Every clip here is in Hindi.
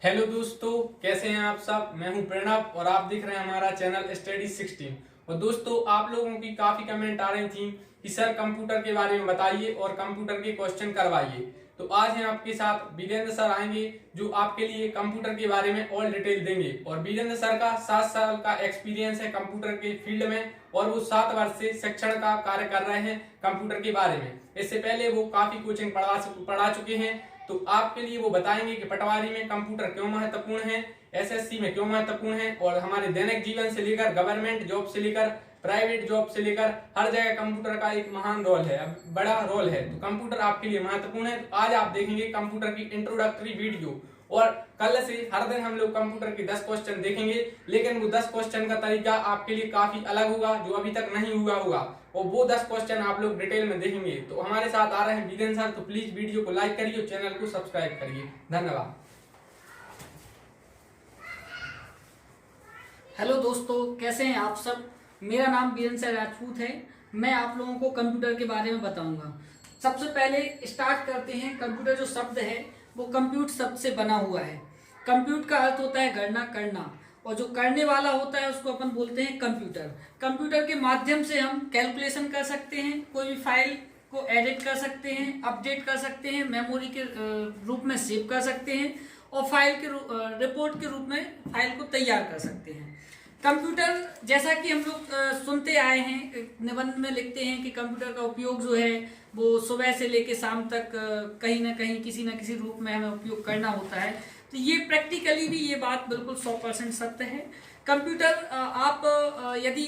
हेलो दोस्तों, कैसे हैं आप सब। मैं हूं प्रणव और आप देख रहे हैं हमारा चैनल स्टडी 16। और दोस्तों, आप लोगों की काफी कमेंट आ रही थी कि सर कंप्यूटर के बारे में बताइए और कंप्यूटर के क्वेश्चन करवाइए। तो आज हैं आपके साथ वीरेंद्र सर आएंगे जो आपके लिए कंप्यूटर के बारे में और डिटेल देंगे। और वीरेंद्र सर का 7 साल का एक्सपीरियंस है कंप्यूटर के फील्ड में और वो 7 वर्ष से शिक्षण का कार्य कर रहे हैं कंप्यूटर के बारे में। इससे पहले वो काफी कोचिंग पढ़ा चुके हैं। तो आपके लिए वो बताएंगे कि पटवारी में कंप्यूटर क्यों महत्वपूर्ण है, एसएससी में क्यों महत्वपूर्ण है और हमारे दैनिक जीवन से लेकर गवर्नमेंट जॉब से लेकर प्राइवेट जॉब से लेकर हर जगह कंप्यूटर का एक महान रोल है, बड़ा रोल है। तो कंप्यूटर आपके लिए महत्वपूर्ण है। तो आज आप देखेंगे कंप्यूटर की इंट्रोडक्टरी वीडियो और कल से हर दिन हम लोग कंप्यूटर के 10 क्वेश्चन देखेंगे। लेकिन वो 10 क्वेश्चन का तरीका आपके लिए काफी अलग होगा जो अभी तक नहीं हुआ होगा और वो 10 क्वेश्चन आप लोग डिटेल में देखेंगे। तो हमारे साथ आ रहे हैं वीरेंद्र सर, तो प्लीज वीडियो को लाइक करिए और चैनल को सब्सक्राइब करिए। धन्यवाद। हेलो दोस्तों, कैसे हैं आप सब। मेरा नाम वीरेंद्र राजपूत है। मैं आप लोगों को कंप्यूटर के बारे में बताऊंगा। सबसे पहले स्टार्ट करते हैं। कंप्यूटर जो शब्द है वो कंप्यूट शब्द से बना हुआ है। कंप्यूट का अर्थ होता है गणना करना और जो करने वाला होता है उसको अपन बोलते हैं कंप्यूटर। कंप्यूटर के माध्यम से हम कैलकुलेशन कर सकते हैं, कोई भी फाइल को एडिट कर सकते हैं, अपडेट कर सकते हैं, मेमोरी के रूप में सेव कर सकते हैं और फाइल के रिपोर्ट के रूप में फाइल को तैयार कर सकते हैं। कंप्यूटर जैसा कि हम लोग सुनते आए हैं, निबंध में लिखते हैं कि कंप्यूटर का उपयोग जो है वो सुबह से लेकर शाम तक कहीं ना कहीं किसी न किसी रूप में हमें उपयोग करना होता है। तो ये प्रैक्टिकली भी ये बात बिल्कुल 100% सत्य है। कंप्यूटर आप यदि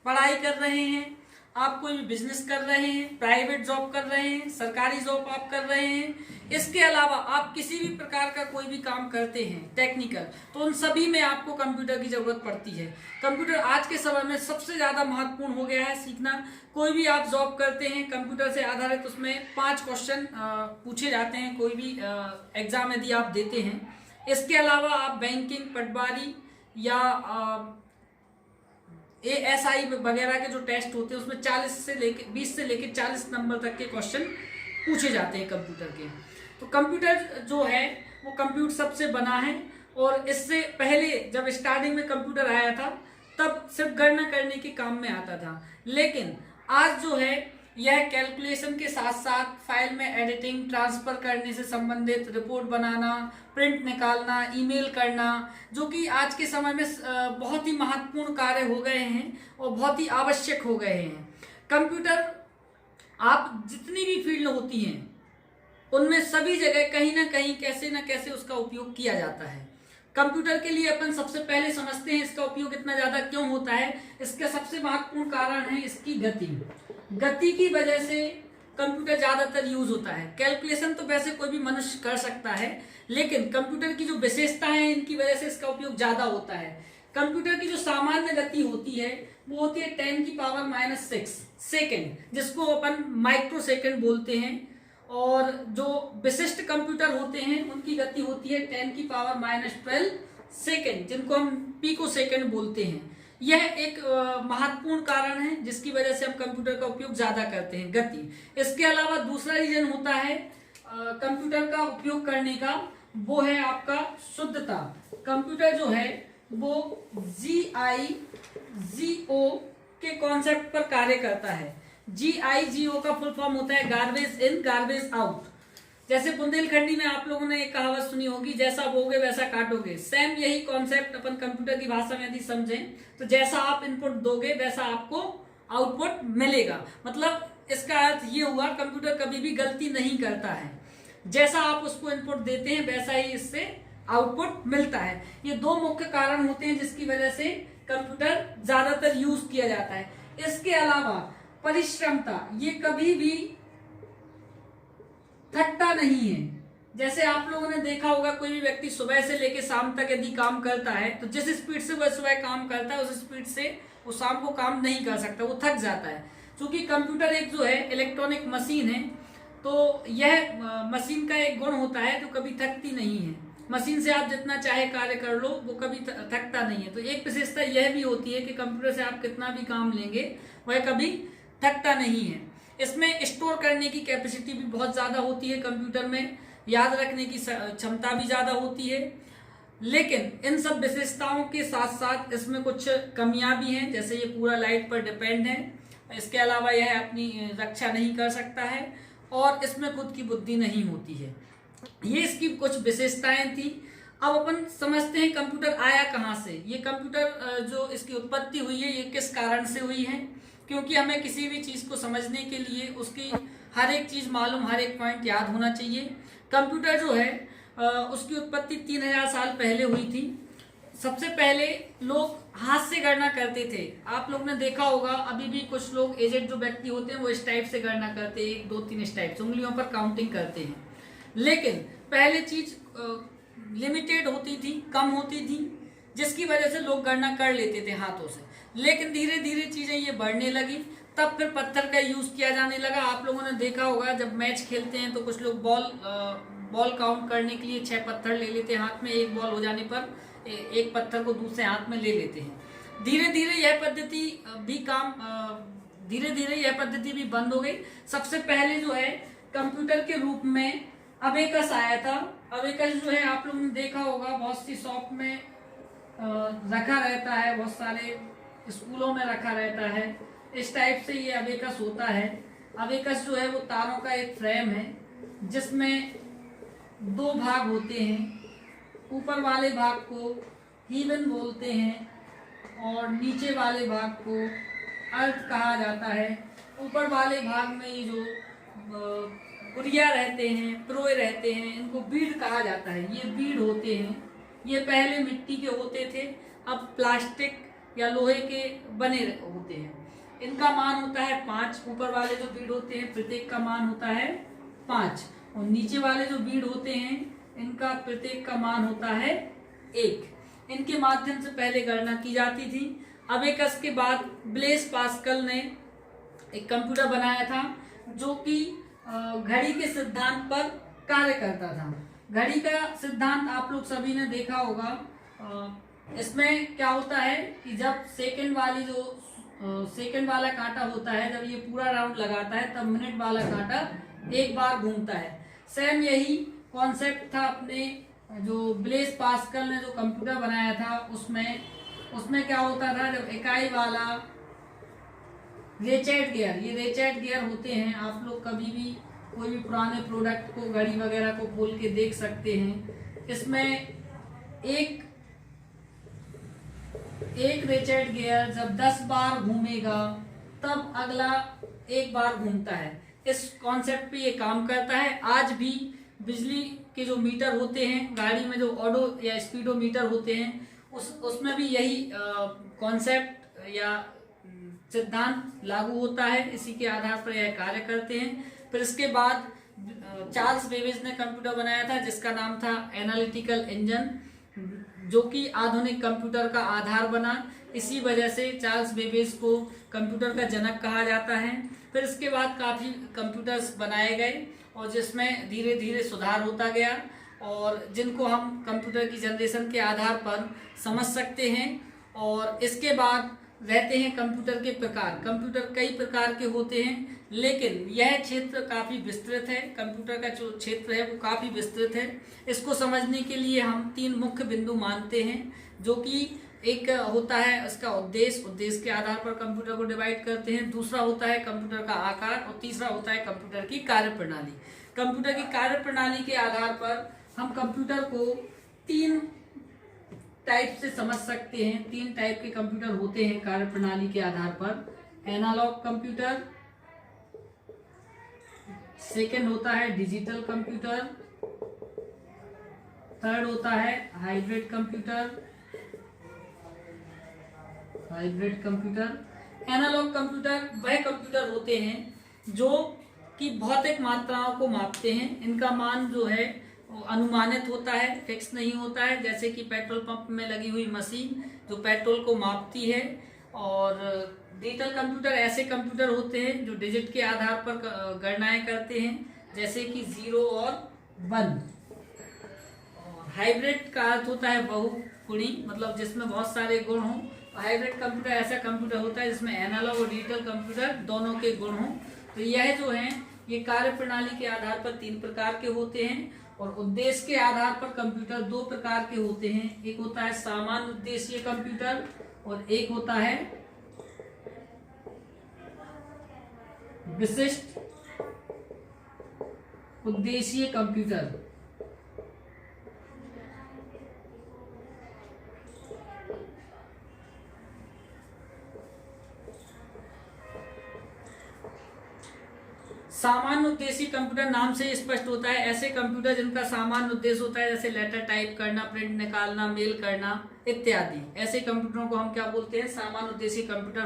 पढ़ाई कर रहे हैं, आप कोई बिजनेस कर रहे हैं, प्राइवेट जॉब कर रहे हैं, सरकारी जॉब आप कर रहे हैं, इसके अलावा आप किसी भी प्रकार का कोई भी काम करते हैं टेक्निकल, तो उन सभी में आपको कंप्यूटर की जरूरत पड़ती है। कंप्यूटर आज के समय में सबसे ज्यादा महत्वपूर्ण हो गया है सीखना। कोई भी आप जॉब करते हैं कंप्यूटर से आधारित, उसमें 5 क्वेश्चन पूछे जाते हैं कोई भी एग्जाम यदि आप देते हैं। इसके अलावा आप बैंकिंग, पटवारी या ASI वगैरह के जो टेस्ट होते हैं उसमें 20 से लेके 40 नंबर तक के क्वेश्चन पूछे जाते हैं कंप्यूटर के। तो कंप्यूटर जो है वो कंप्यूटर सबसे बना है और इससे पहले जब स्टार्टिंग में कंप्यूटर आया था तब सिर्फ गणना करने के काम में आता था। लेकिन आज जो है यह कैलकुलेशन के साथ साथ फाइल में एडिटिंग, ट्रांसफर करने से संबंधित, रिपोर्ट बनाना, प्रिंट निकालना, ईमेल करना, जो कि आज के समय में बहुत ही महत्वपूर्ण कार्य हो गए हैं और बहुत ही आवश्यक हो गए हैं। कंप्यूटर आप जितनी भी फील्ड होती हैं उनमें सभी जगह कहीं ना कहीं कैसे ना कैसे उसका उपयोग किया जाता है। कंप्यूटर के लिए अपन सबसे पहले समझते हैं इसका उपयोग इतना ज्यादा क्यों होता है। इसका सबसे महत्वपूर्ण कारण है इसकी गति। गति की वजह से कंप्यूटर ज्यादातर यूज होता है। कैलकुलेशन तो वैसे कोई भी मनुष्य कर सकता है, लेकिन कंप्यूटर की जो विशेषता है इनकी वजह से इसका उपयोग ज्यादा होता है। कंप्यूटर की जो सामान्य गति होती है वो होती है 10⁻⁻⁶ सेकेंड, जिसको अपन माइक्रो सेकेंड बोलते हैं। और जो विशिष्ट कंप्यूटर होते हैं उनकी गति होती है 10⁻12 सेकेंड, जिनको हम पिको सेकेंड बोलते हैं। यह एक महत्वपूर्ण कारण है जिसकी वजह से हम कंप्यूटर का उपयोग ज्यादा करते हैं, गति। इसके अलावा दूसरा रीजन होता है कंप्यूटर का उपयोग करने का, वो है आपका शुद्धता। कंप्यूटर जो है वो GIGO के कॉन्सेप्ट पर कार्य करता है। GIGO का फुल फॉर्म होता है गार्बेज इन गार्बेज आउट। जैसे बुंदेलखंडी में आप लोगों ने एक कहावत सुनी होगी, जैसा बोगे वैसा काटोगे। सेम यही कॉन्सेप्ट अपन कंप्यूटर की भाषा में यदि समझें तो जैसा आप इनपुट दोगे वैसा आपको आउटपुट मिलेगा। मतलब इसका अर्थ ये हुआ कंप्यूटर कभी भी गलती नहीं करता है। जैसा आप उसको इनपुट देते हैं वैसा ही इससे आउटपुट मिलता है। ये 2 मुख्य कारण होते हैं जिसकी वजह से कंप्यूटर ज्यादातर यूज किया जाता है। इसके अलावा परिश्रमता, ये कभी भी थकता नहीं है। जैसे आप लोगों ने देखा होगा कोई भी व्यक्ति सुबह से लेकर शाम तक यदि काम करता है तो जिस स्पीड से वह सुबह काम करता है उस स्पीड से वो शाम को काम नहीं कर सकता, वो थक जाता है। क्योंकि कंप्यूटर एक जो है इलेक्ट्रॉनिक मशीन है, तो यह मशीन का एक गुण होता है जो कभी थकती नहीं है। मशीन से आप जितना चाहे कार्य कर लो वो कभी थकता नहीं है। तो एक विशेषता यह भी होती है कि कंप्यूटर से आप कितना भी काम लेंगे वह कभी थकता नहीं है। इसमें स्टोर करने की कैपेसिटी भी बहुत ज्यादा होती है कंप्यूटर में, याद रखने की क्षमता भी ज्यादा होती है। लेकिन इन सब विशेषताओं के साथ साथ इसमें कुछ कमियां भी हैं, जैसे ये पूरा लाइट पर डिपेंड है। इसके अलावा यह अपनी रक्षा नहीं कर सकता है और इसमें खुद की बुद्धि नहीं होती है। ये इसकी कुछ विशेषताएं थी। अब अपन समझते हैं कंप्यूटर आया कहाँ से। ये कंप्यूटर जो इसकी उत्पत्ति हुई है ये किस कारण से हुई है, क्योंकि हमें किसी भी चीज़ को समझने के लिए उसकी हर एक चीज़ मालूम, हर एक पॉइंट याद होना चाहिए। कंप्यूटर जो है उसकी उत्पत्ति 3000 साल पहले हुई थी। सबसे पहले लोग हाथ से गणना करते थे। आप लोग ने देखा होगा अभी भी कुछ लोग एजेड जो व्यक्ति होते हैं वो इस टाइप से गणना करते हैं, 1 2 3 इस टाइप से उंगलियों पर काउंटिंग करते हैं। लेकिन पहले चीज लिमिटेड होती थी, कम होती थी, जिसकी वजह से लोग गणना कर लेते थे हाथों से। लेकिन धीरे धीरे चीजें ये बढ़ने लगी, तब फिर पत्थर का यूज किया जाने लगा। आप लोगों ने देखा होगा जब मैच खेलते हैं तो कुछ लोग बॉल काउंट करने के लिए 6 पत्थर ले लेते हैं हाथ में, एक बॉल हो जाने पर एक पत्थर को दूसरे हाथ में ले लेते हैं। धीरे धीरे यह पद्धति भी बंद हो गई। सबसे पहले जो है कंप्यूटर के रूप में अबेकस आया था। अबेकस जो है आप लोगों ने देखा होगा बहुत सी शॉप में रखा रहता है, बहुत सारे स्कूलों में रखा रहता है। इस टाइप से ये अबेकस होता है। अबेकस जो है वो तारों का एक फ्रेम है जिसमें 2 भाग होते हैं। ऊपर वाले भाग को हीवन बोलते हैं और नीचे वाले भाग को अर्थ कहा जाता है। ऊपर वाले भाग में ये जो पुरिया रहते हैं, प्रोय रहते हैं, इनको बीड कहा जाता है। ये बीड होते हैं। ये पहले मिट्टी के होते थे, अब प्लास्टिक या लोहे के बने होते हैं। इनका मान होता है 5। ऊपर वाले जो बीड होते हैं प्रत्येक का मान होता है 5 और नीचे वाले जो बीड होते हैं इनका प्रत्येक का मान होता है 1। इनके माध्यम से पहले गणना की जाती थी। अबेकस के बाद ब्लेस पास्कल ने एक कंप्यूटर बनाया था जो कि घड़ी के सिद्धांत पर कार्य करता था। घड़ी का सिद्धांत आप लोग सभी ने देखा होगा। इसमें क्या होता है कि जब सेकंड वाला कांटा होता है, जब ये पूरा राउंड लगाता है तब मिनट वाला कांटा एक बार घूमता है। सेम यही कॉन्सेप्ट था अपने जो ब्लेस पास्कल ने जो कंप्यूटर बनाया था उसमें क्या होता था, जब इकाई वाला रेचेट गियर, ये रेचेट गियर होते हैं। आप लोग कभी भी कोई भी पुराने प्रोडक्ट को, घड़ी वगैरह को खोल के देख सकते हैं। इसमें एक रेचेट गियर जब 10 बार घूमेगा तब अगला 1 बार घूमता है। इस कॉन्सेप्ट पे ये काम करता है। आज भी बिजली के जो मीटर होते हैं, गाड़ी में जो ऑडो या स्पीडोमीटर होते हैं, उसमें भी यही कॉन्सेप्ट या सिद्धांत लागू होता है। इसी के आधार पर यह कार्य करते हैं। फिर इसके बाद चार्ल्स बेबेज ने कंप्यूटर बनाया था जिसका नाम था एनालिटिकल इंजन, जो कि आधुनिक कंप्यूटर का आधार बना। इसी वजह से चार्ल्स बेबेज को कंप्यूटर का जनक कहा जाता है। फिर इसके बाद काफ़ी कंप्यूटर्स बनाए गए और जिसमें धीरे धीरे सुधार होता गया और जिनको हम कंप्यूटर की जनरेशन के आधार पर समझ सकते हैं। और इसके बाद रहते हैं कंप्यूटर के प्रकार। कंप्यूटर कई प्रकार के होते हैं, लेकिन यह क्षेत्र काफ़ी विस्तृत है। कंप्यूटर का जो क्षेत्र है वो काफ़ी विस्तृत है। इसको समझने के लिए हम 3 मुख्य बिंदु मानते हैं, जो कि एक होता है इसका उद्देश्य के आधार पर कंप्यूटर को डिवाइड करते हैं। दूसरा होता है कंप्यूटर का आकार और तीसरा होता है कंप्यूटर की कार्यप्रणाली। कंप्यूटर की कार्यप्रणाली के आधार पर हम कंप्यूटर को 3 टाइप से समझ सकते हैं। 3 टाइप के कंप्यूटर होते हैं कार्यप्रणाली के आधार पर। एनालॉग कंप्यूटर, सेकंड होता है डिजिटल कंप्यूटर, थर्ड होता है हाइब्रिड कंप्यूटर। एनालॉग कंप्यूटर वह कंप्यूटर होते हैं जो कि भौतिक मात्राओं को मापते हैं। इनका मान जो है अनुमानित होता है, फिक्स नहीं होता है। जैसे कि पेट्रोल पंप में लगी हुई मशीन जो पेट्रोल को मापती है। और डिजिटल कंप्यूटर ऐसे कंप्यूटर होते हैं जो डिजिट के आधार पर गणनाएं करते हैं, जैसे कि 0 और 1। और हाइब्रिड का अर्थ होता है बहुगुणी, मतलब जिसमें बहुत सारे गुण हों। हाइब्रिड कंप्यूटर ऐसा कंप्यूटर होता है जिसमें एनालॉग और डिजिटल कंप्यूटर दोनों के गुण हों। तो यह जो है ये कार्यप्रणाली के आधार पर 3 प्रकार के होते हैं और उद्देश्य के आधार पर कंप्यूटर दो प्रकार के होते हैं, एक होता है सामान्य उद्देश्य कंप्यूटर और एक होता है विशिष्ट उद्देश्य कंप्यूटर। सामान्य उद्देश्य कंप्यूटर नाम से स्पष्ट होता है ऐसे कंप्यूटर जिनका सामान्य उद्देश्य होता है, जैसे लेटर टाइप करना, प्रिंट निकालना, मेल करना इत्यादि। ऐसे कंप्यूटरों को हम क्या बोलते हैं? सामान्य उद्देश्य कंप्यूटर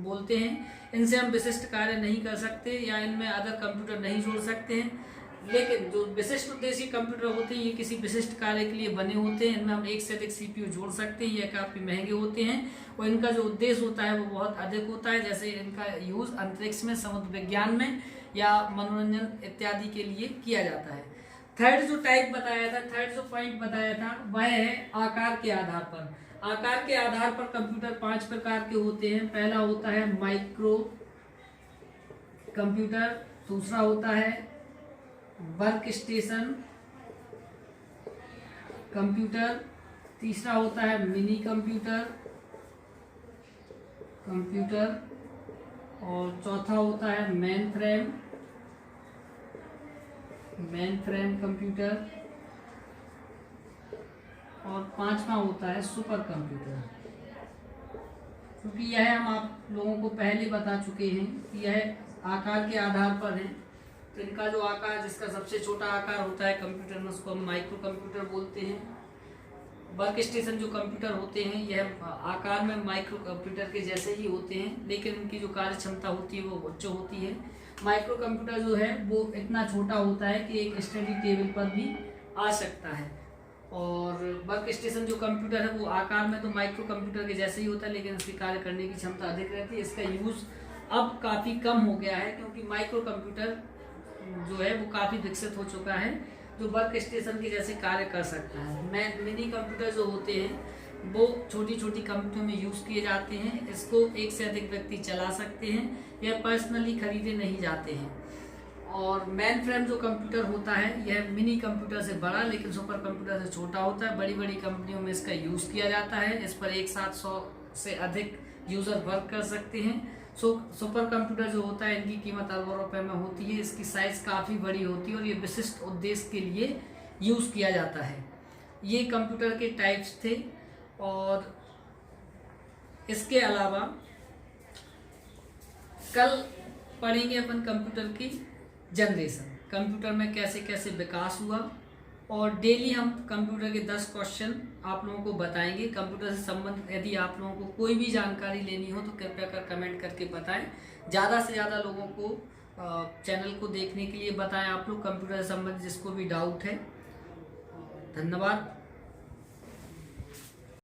बोलते हैं। इनसे हम विशिष्ट कार्य नहीं कर सकते या इनमें अदर कंप्यूटर नहीं जोड़ सकते हैं। लेकिन जो विशिष्ट उद्देश्य कंप्यूटर होते हैं ये किसी विशिष्ट कार्य के लिए बने होते हैं। इनमें हम एक से अधिक CPU जोड़ सकते हैं। ये काफी महंगे होते हैं और इनका जो उद्देश्य होता है वो बहुत अधिक होता है। जैसे इनका यूज अंतरिक्ष में, समुद्र विज्ञान में या मनोरंजन इत्यादि के लिए किया जाता है। थर्ड जो टाइप बताया था, थर्ड जो पॉइंट बताया था वह है आकार के आधार पर। आकार के आधार पर कंप्यूटर 5 प्रकार के होते हैं। पहला होता है माइक्रो कंप्यूटर, दूसरा होता है वर्क स्टेशन कंप्यूटर, तीसरा होता है मिनी कंप्यूटर और चौथा होता है मेन फ्रेम कंप्यूटर और पांचवा होता है सुपर कंप्यूटर। क्योंकि यह हम आप लोगों को पहले बता चुके हैं कि यह आकार के आधार पर है। तो इनका जो आकार, जिसका सबसे छोटा आकार होता है कंप्यूटर में, उसको हम माइक्रो कंप्यूटर बोलते हैं। वर्क स्टेशन जो कंप्यूटर होते हैं यह आकार में माइक्रो कंप्यूटर के जैसे ही होते हैं, लेकिन इनकी जो कार्य क्षमता होती है वो उच्च होती है। माइक्रो कंप्यूटर जो है वो इतना छोटा होता है कि एक स्टडी टेबल पर भी आ सकता है। और वर्क स्टेशन जो कंप्यूटर है वो आकार में तो माइक्रो कंप्यूटर के जैसे ही होता है, लेकिन इसकी कार्य करने की क्षमता अधिक रहती है। इसका यूज अब काफ़ी कम हो गया है क्योंकि माइक्रो कंप्यूटर जो है वो काफ़ी विकसित हो चुका है, जो वर्क स्टेशन के जैसे कार्य कर सकता है। मिनी कंप्यूटर जो होते हैं वो छोटी छोटी कंपनियों में यूज़ किए जाते हैं। इसको एक से अधिक व्यक्ति चला सकते हैं या पर्सनली खरीदे नहीं जाते हैं। और मेन फ्रेम जो कंप्यूटर होता है यह मिनी कंप्यूटर से बड़ा लेकिन सुपर कंप्यूटर से छोटा होता है। बड़ी बड़ी कंपनियों में इसका यूज़ किया जाता है। इस पर एक साथ 100 से अधिक यूज़र वर्क कर सकते हैं। सुपर कंप्यूटर जो होता है इनकी कीमत अरबों रुपए में होती है। इसकी साइज़ काफ़ी बड़ी होती है और ये विशिष्ट उद्देश्य के लिए यूज़ किया जाता है। ये कंप्यूटर के टाइप्स थे। और इसके अलावा कल पढ़ेंगे अपन कंप्यूटर की जनरेशन, कंप्यूटर में कैसे कैसे विकास हुआ। और डेली हम कंप्यूटर के 10 क्वेश्चन आप लोगों को बताएंगे। कंप्यूटर से संबंधित यदि आप लोगों को कोई भी जानकारी लेनी हो तो कृपया कर कमेंट करके बताएं। ज़्यादा से ज़्यादा लोगों को चैनल को देखने के लिए बताएं। आप लोग कंप्यूटर से संबंधित जिसको भी डाउट है। धन्यवाद।